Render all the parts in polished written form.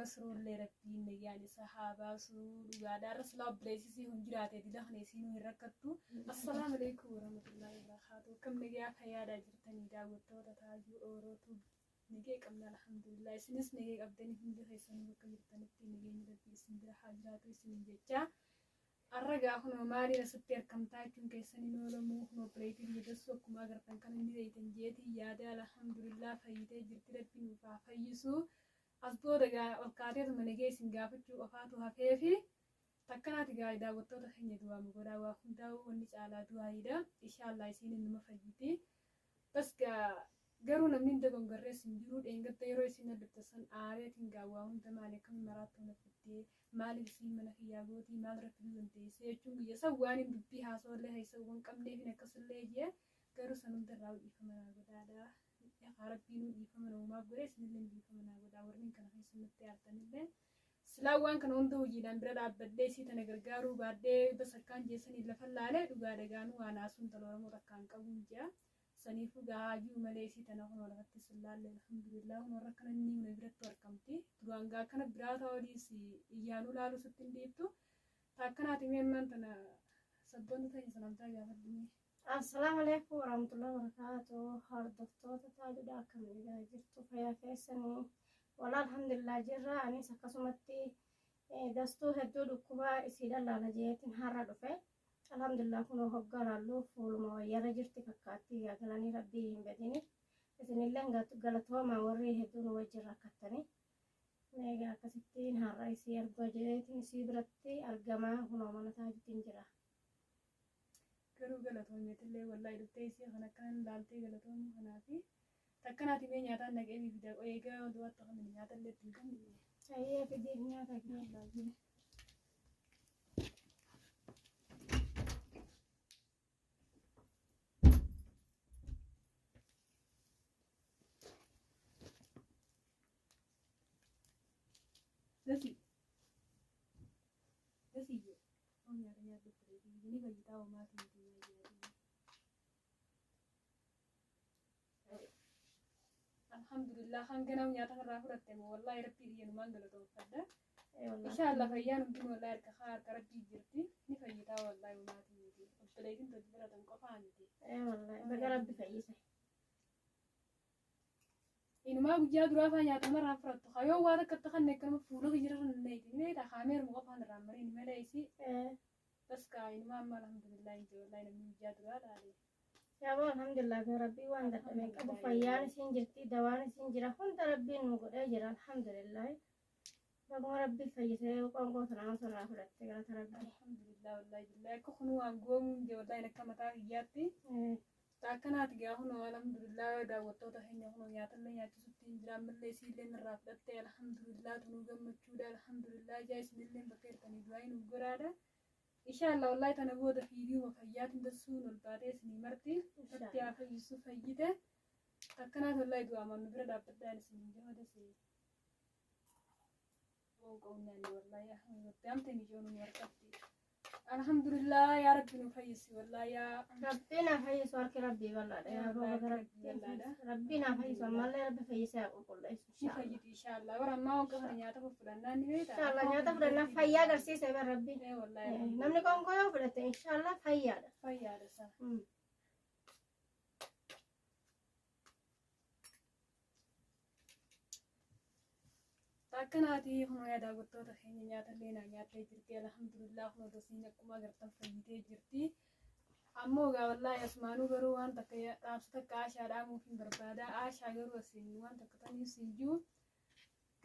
nasruu illee rabbiin yani sahaabaa suudhaa darras laa obboleessisii hun jiraate dila kaneesiinuu hin rakkattu. Assalaamu alaikum warahmatullahi wabarakatuh. Kam nagaa fayyaadhaa jirtanii daawwattoota taajuu oorootu nagee qabna alhamdulillah. Isinis nagee qabdanii hundi keessanii bakka jirtanitti nageenyi rabbii isin bira haa jiraatu isiniin jecha. Arragaa kunoo maaliin asitti argamtaa jechuun keessanii noolamuu kunoo pireetii jedhasuu akkuma agartan kan inni reetan jeetii yaada alhamdulillah fayyitee jirti rabbiin nuufaa fayyisu. As booda ol kaateetuma nagee isin gaafachuu qofaatu hafee fi takkanaati gaa daawwattoota keenya du'aamu godhaa waa hundaa'u wanni caalaa du'aayidha. Inshaallah isiin numa fayyiti. Bas garuu namni dogongorrees hin jiru dheengatta yeroo isin addabtasan aareetiin gaa waa hunda maali akkami maraattuu nafittee maaliif isiin mana kiyyaa gootii maal irratti duwanteessee jechuun guyya san waan hin dubbii haasawallee haysawwan qabneef hin akkasillee jee garuu san hunda irraa dhiifama naa godhaadha. Rabbiin dhiifama namumaaf godhe isinillee dhiifama naa godhaa warreen kana keessatti aartanillee silaa waan kana hunda hojiidhaan bira dhaabbadhee isii tana gargaaruu baaddee basakkaan jeessanii lafa laalee dhugaa dhagaanuu waan haasuun talooramuu rakkaan qabuun jea saniifuu gaajuu malee isii tana kunoo lafatti sillaalle alhamdulillah kunoo warra kana inni huna biratti argamti duraan gaa kana biraa ta'uudhiis iyyaanuu laaluu sitti hin dhiibtu taakkanaati meemmaan tana sabboonni ta'e sanamtaa gaafadhumee. Assalamu alaikum warahmatullahi wabarakatuh. Hordoftoota tajaajila akkamiidha jirtu fayyaa keessanii. Wala alhamdulillah jirra anis akkasumatti dastuu hedduu dhukkubaa isii lallaala jeetiin har'a dhufe. Alhamdulillah kunoo hoggaa laalluu fuuluma wayyarra jirti fakkaatti galanii rabbii hin badini. Isinillee galatoomaa warri hedduun wajjin rakkattanii. Egaa akkasittiin har'a isii arguu jeetiin isii biratti argamaa kunoo mana taajaajilaan jira. Garuu galatoomeetillee wallahi dhuftee isii kan akkan laaltee galatoomuu kanaafi takkanaati mee nyaataan naqee bifida eegaa du'aatti kan nyaatallee ittiin kan ayyee fidee nyaata wallaahi jire. Dasi oh nyatanya dokter ini bagi tahu mas intinya jadi alhamdulillah kan kena nyata kan rahu ratte mo wallahi rabbi dia numan dulu tuh pada insyaallah fayyan mungkin wallahi kahar karbi jirti ini bagi tahu wallahi mas ini obselekin tuh berat dan kofan itu wallahi berarti fayyisah ini mah gujaa duraafaa nyaatama raafrattu hayoo waa takka takkan nekkama fuula hijirran neyti meeta kaameer muqafaan raamari ini mala isi bas kaa ini mah amma alhamdulillah inji wallahi namni gujaa duraa dhaale yaaboo alhamdulillah rabbii waan dadhabee qabu fayyaan isiin jirti dawaan isiin jira hunda rabbiin nu godhee jira alhamdulillah baguma rabbii fayyisee qoonqoo tanaan sorraa fudhatte galata rabbii alhamdulillah wallahi billahi akka kunu waan goomuun je wallahi nakka mataa hiyyaatti takkanaati gaa hunoo alhamdulillah daawwattoota keenya hunoo nyaatallee nyaachisutti hin jiraan mallee isiillee irraa fudhattee alhamdulillah tunuu gammachuudha alhamdulillah jaa isinillee bakka hirtanii du'aa nuuf godhaadha inshaallah wallahi tana booda fiidiyuma fayyaatiin dassuun ol baatee isinii marti itti haa fayyisu fayyite takkanaati wallahi du'aamaan nu bira dhaabbadhaan isiniin jama dasee qoonqoonnaan wallahi ahmatti amteen ijoonuu warqatti alhamdulillah ya rabbi nufayisi wallahi ya rabbina fayisu arki rabbi wallahi ya rabbina fayisu malle rabbi fayisa qulqulla inshallah wara ma on ka nyaata fudanna ni beeta inshallah nyaata fudanna fayya garsiise bar rabbi wallahi namni kon ko yo fudate inshallah fayyada sa takkanaati hunoo yaa daawwattoota keenya nyaatallee naa nyaattee jirti alhamdulillah hunoo dosiin akkuma agartan fayyitee jirti ammoo gaa wallahi asmaanuu garuu waan takka dhaabsa takka aashaa dhaamuuf hin barbaada aashaa garuu asiin waan takka tanii siyyuu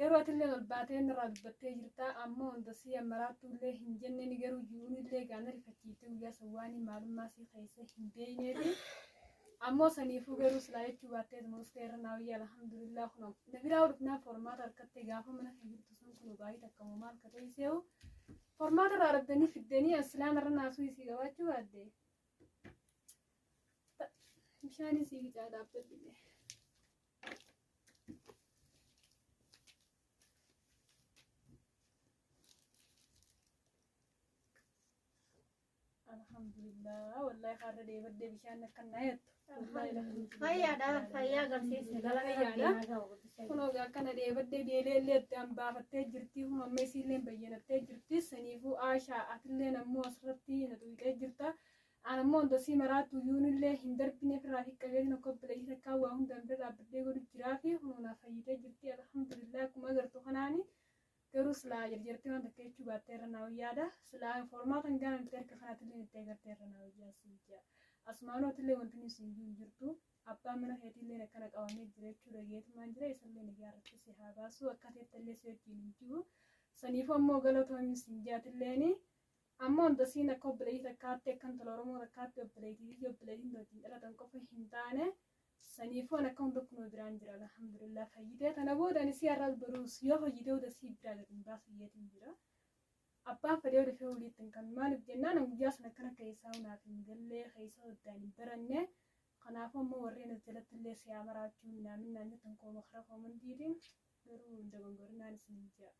garuu atillee ol baatee irraa dubbattee jirta ammoo dosii ammaraattuullee hin jenne ni garuu ji'uunillee gaana rifachiiftee guyyaa sawwaanii maalummaa sii keessa hin beeyneeti ammoo saniifuu garuu silaa jechuu baattee muustee irra naawiyya alhamdulillah kunoo nabiraa dhufnaa formaata harkattee gaafa mana kan jirtu sun kun baay'ee takkamu maal ka ta'e see'u formaata irraa arganii fiddanii asilaan irra naasuu isii qabaachuu baadde bishaan isii bicaa dhaabbadhile alhamdulillah wallahi kharra deebadde bishaan akkanaa jettu fayyaadha fayyaa agarsiise galata rabbiin haa ta'u kunoo akkana deebadde beeleellee itti baafattee jirti kun amma isiillee bayyanattee jirti saniifuu aashaa atillee ammoo asirratti na tuqee jirta anammoo ndasii maraatu yuunillee hin darbine firaa fi qabeetiin akka obboleetii takkaa waa hundaan bira dhaabbadhee godhu jiraa fi hunuunaa fayyitee jirti alhamdulillah akkuma agartu kanaani garuu silaa jarjartee waan takka jechuu baattee irra naa wayyaadha silaa formaatan gaana nuti harka kanaatillee itti agartee irra naa wayyaa siinjaa asmaanootillee wanti nuti hin jirtu abbaan mana keetiillee akkana qabamee jira jechuudha geetumaan jira isallee ni gaarratti si haa baasu akka teettallee si wajjin hin jiru saniifuu ammoo galatoomii siinjaatilleeni ammoo ndasiin akka obboleetii takkaatti akkan tola oromoo takkaatti obboleetii wajjin dhalatan qofa hin taane saniifuu akka hunda kunoo biraan jira alhamdulillah fayyitee tana boodan isii har'as baruus yoo fayyitee odasii biraa gadi hin baasayyeetiin jira abbaan fedhee odafee waliittiin kan maaliif jennaan guyyaa sana akkana keessaa hunaaf hin gallee keessa waddaan hin baranne kanaafuu ammoo warreen as jalatti illee siyaa maraachuu minaaminaan jettan kooma karaa koomandiitiin garuu hin dagongorinaan isin jira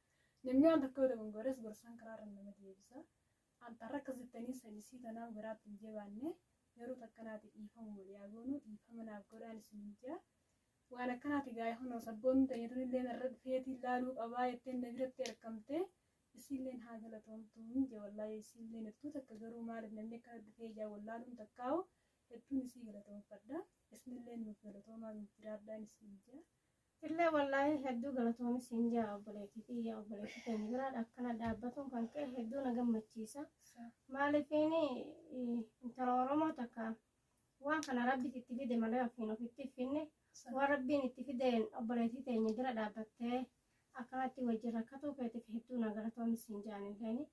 namni waan takka yoo dagongores gorsaan karaarra nama deebisa antarra akkas jettanii sadisii tanaaf garaatti hin jabaanne yeroo takkanaati dhiifamu walii agoonu dhiifama naaf godhaan isin jira waan akkanaati gaa'ee hunoo sabboonni tayyatuun illee narra dhufeetii ilaaluu qabaa jetteen na biratti argamte isiilleen haa galatoomtuu hin jee wallaahi isiilleen hedduu takka garuu maaliif namni akkana dhufee ijaa wallaaluun takkaa'u hedduun isii galatoomfadha isinillee nuuf galatoomaa jiraadhaan isin jira illee wallaahi hedduu galatoomi siin jaa obboleetii xiyyaa obboleetii keenya biraadha akkana dhaabbatuun kan ka'e hedduu na gammachiisa maaliifiin intala oromoo takka waan kana rabbi itti fide malee ofiin ofitti finne waan rabbiin itti fideen obboleetii teenya bira dhaabbattee akkanatti wajjin rakkatuu feetiif hedduu na galatoomi siin jaanilleeni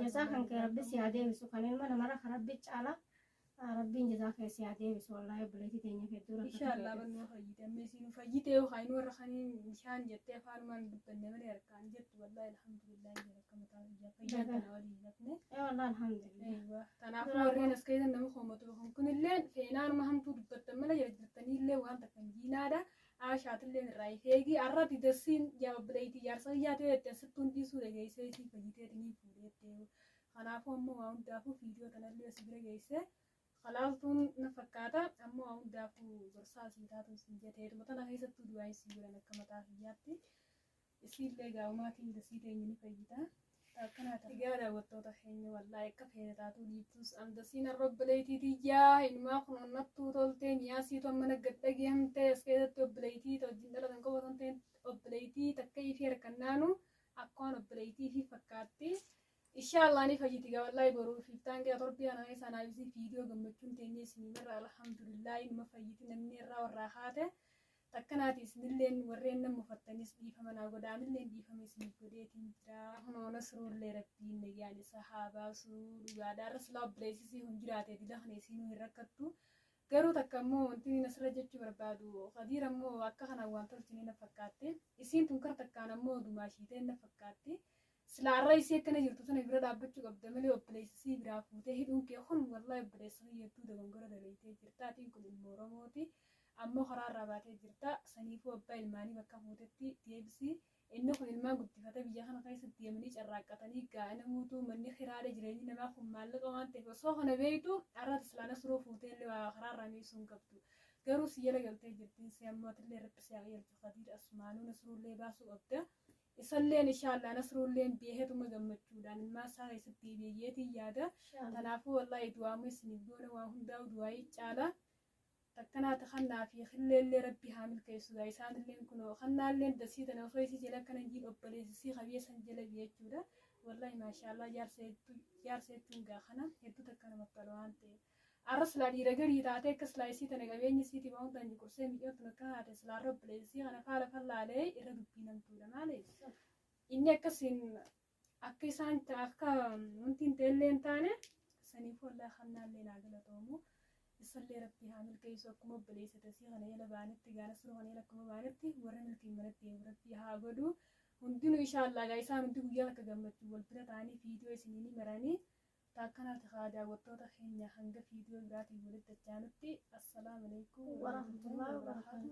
jazaa kan kee rabbi si haa deebisu kan ilma namarra kan rabbi caala rabbiin jazaa keessi haa deebisu wallaahi obboleetii teenya hedduu rakkatu inshallah bannoo fayyite ammeesiin fayyite yoo hainuu warra kaniin bishaan jettee afaanumaan dubbanne malee harkaan jettu wallaahi alhamdulillah jira akka mataa biyyaa fayyaa kana waliin nafne wallaahi alhamdulillah kanaafuu warreen as keessan nama hoomatu kunillee feenaanuma hamtuu dubbattan mala jala jirtaniillee waan takka hin jiinaadha aashaatillee irraa feegii arratti dasiin yaa obboleetii jaarsa yaatee jettee sittuun dhiisuu dhageessee isii fayyiteetinii fuudheettee kanaafuu ammoo waa hundaafuu viidiyoo kanallee as bira geessee خلاصون نفكاتا أمو عون دافو برصاصي تاتو سنجتة متنا هي ستو دواي سيجرا نكمة تافياتي يصير لقى وما كين دسيتة يني فيجتا تاكنا تجارة وتوتا حين والله كفيه تاتو ديبتوس أم دسينا الرب ليتي تيجا إنما خلنا نطو تولتين ياسي تو من الجتة هم تيس كده تبليتي تجين دلا تنكو تنتين تبليتي تكيف يركنانو أكون تبليتي في فكاتي inshallah ni fayyiti ga wallahi baruu fiftaan kee torbiyaa na isa na bisi video gammachuun teenye isinirra alhamdulillah nima fayyiti namni irraa warraa haate takkanaati isinilleen warreen nama fattanis dhiifama naa godaanilleen dhiifama isin godheetiin jira hunoo nasruullee rabbiin nagaan isa haa baasu dhugaadhaarra silaa obboleessisii hun jiraate dila kana isinuu hin rakkattu garuu takka ammoo wanti nasra jechuu barbaadu qadiir ammoo akka kana waan tolchine na fakkaatte isiin tun kar takkaan ammoo dumaashiitee na fakkaatti سلارة يصير كنا جرتو تنا يبرد عبتشو قبل ملي وبليسي برافوته هيدون كيخون والله بليسي يبتو دعونغرا دليته جرتا تينكم المورموتي أما خرار رباته جرتا سنيفو أبا الماني بكافوتتي تيبسي إنه كل ما قلت فتا بيجانا قيس الديمنيش الراكتاني كأنا موتو مني خرار جريني نما خم مالك وان تفسخ أنا بيتو أراد سلانا سروفوتين اللي وخرار رامي سون قبتو قالوا سيلا قلت جرتين سيامات اللي ربسي عيال تقدير أسمانو نسرو اللي باسو قبته isalleen inshallah nasrulleen beehetu magammachuudhaan ilmaa isaa keessatti beeyyeetii yaada kanaafuu wallahi du'aamu isiniif goona waa hundaa'u du'aayii caala takkanaata kannaa fi khilleellee rabbi haa milkeessuudha isaanilleen kunoo kannaalleen dasii tana osoo isii jala kana jiin obboleessisii qabeessan jala jechuudha wallahi maashaallah jaarseettuun gaa kana hedduu takka namatti tola waan ta'eef arras laa dhiira garii taatee akka silaayisii tana qabeenyi isiitii waan ta'an qursee miidhagtuu akka haate silaarra obboleessisii kana faala fallaalee irra dubbii namtuudha maaliif inni akkasiin akka isaan akka wanti hin ta'ellee hin taane saniif wallaahi kannaallee naa galatoomu isallee rabbii haa milkeessu akkuma obboleessitasii kana yala baanitti gaana siroo kana yala akkuma baanitti warra milkiin manatti rabbii haa godhu hundinuu inshaallaa gaa isaan hundi guyyaa akka gammachuu wal bira ta'anii viidiyoo isiniin maranii تاكنات خادع وطوطة خينيا هنگا فيديو براتي ولد تجانتي السلام عليكم ورحمة الله وبركاته